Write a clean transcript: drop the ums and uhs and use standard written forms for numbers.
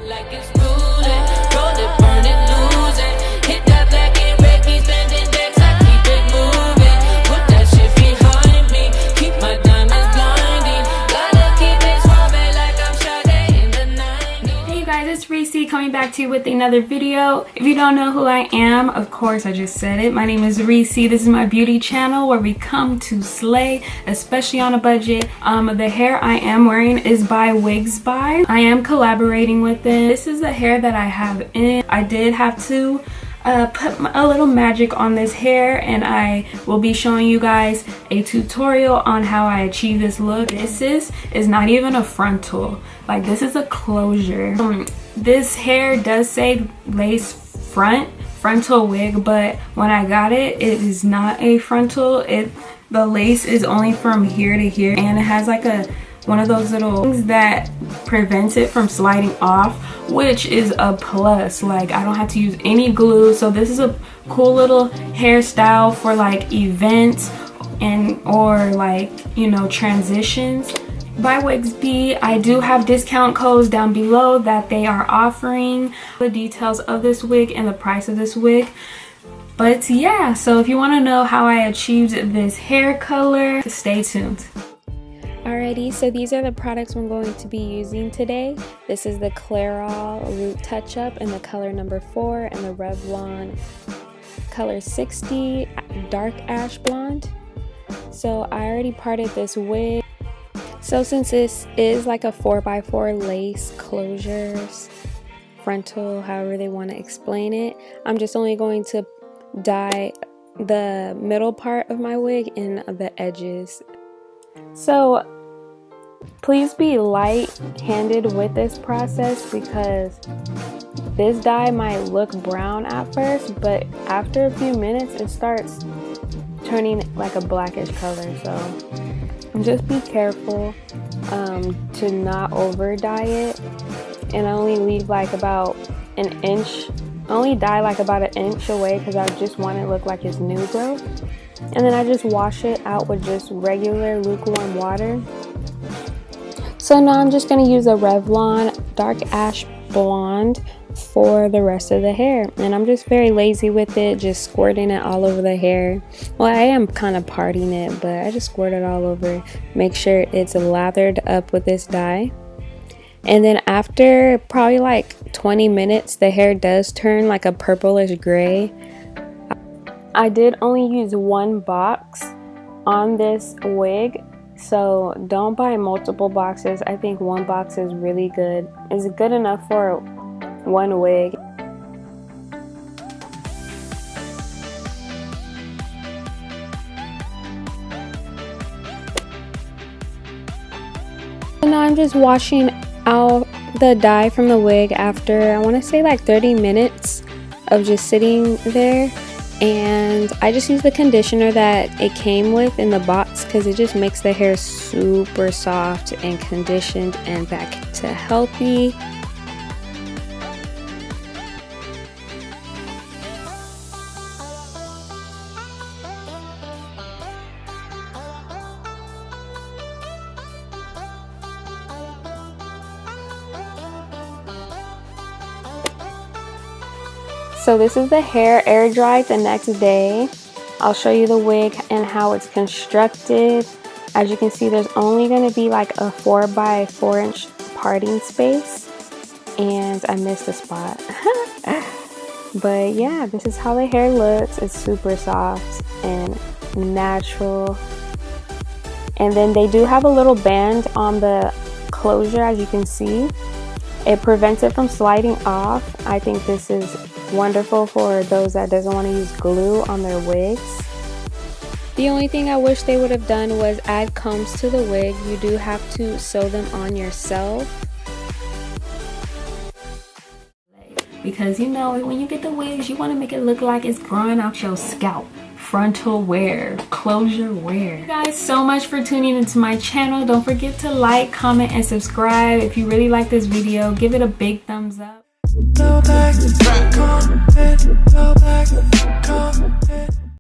Like it's ruling, roll it, burn it, lose it. Hit that black and red, be spending decks, I keep it moving. Put that shit behind me, keep my diamonds blinding. Gotta keep it swabbing like I'm Sade in the 90s. Hey you guys, it's Reese coming back to you with another video. If you don't know who I am, of course I just said it. My name is Reese. This is my beauty channel where we come to slay, especially on a budget. The hair I am wearing is by Wigsbuy. I am collaborating with them. This is the hair that I have in. I did have to put a little magic on this hair, and I will be showing you guys a tutorial on how I achieve this look. This is not even a frontal, like this is a closure. This hair does say lace frontal wig, but when I got it, it is not a frontal. The lace is only from here to here, and it has like one of those little things that prevents it from sliding off, which is a plus. Like I don't have to use any glue, so this is a cool little hairstyle for like events or like, you know, transitions. By Wigsby, I do have discount codes down below that they are offering the details of this wig and the price of this wig. But yeah, so if you want to know how I achieved this hair color, stay tuned. Alrighty, so these are the products I'm going to be using today. This is the Clairol Root Touch Up in the color number 4 and the Revlon color 60 Dark Ash Blonde. So I already parted this wig. So since this is like a 4x4 lace closures, frontal, however they want to explain it, I'm just only going to dye the middle part of my wig and the edges. So please be light-handed with this process because this dye might look brown at first, but after a few minutes it starts turning like a blackish color. So just be careful to not over dye it, and only leave like about an inch. Only dye like about an inch away because I just want it to look like it's new growth. And then I just wash it out with just regular lukewarm water. So now I'm just going to use a Revlon Dark Ash Blonde for the rest of the hair, and I'm just very lazy with it, just squirting it all over the hair. Well, I am kind of parting it, but I just squirt it all over. Make sure it's lathered up with this dye. And then after probably like 20 minutes, the hair does turn like a purplish gray. I did only use one box on this wig, so don't buy multiple boxes. I think one box is really good. It's good enough for one wig. So now I'm just washing out the dye from the wig after, I want to say like 30 minutes of just sitting there. And I just use the conditioner that it came with in the box because it just makes the hair super soft and conditioned and back to healthy. So this is the hair air dried the next day. I'll show you the wig and how it's constructed. As you can see, there's only going to be like a 4x4 inch parting space, and I missed a spot. But yeah, this is how the hair looks. It's super soft and natural. And then they do have a little band on the closure, as you can see. It prevents it from sliding off. I think this is wonderful for those that doesn't want to use glue on their wigs. The only thing I wish they would have done was add combs to the wig. You do have to sew them on yourself. Because you know, when you get the wigs, you want to make it look like it's growing out your scalp. Frontal wear, closure wear. Thank you guys so much for tuning into my channel. Don't forget to like, comment, and subscribe. If you really like this video, give it a big thumbs up.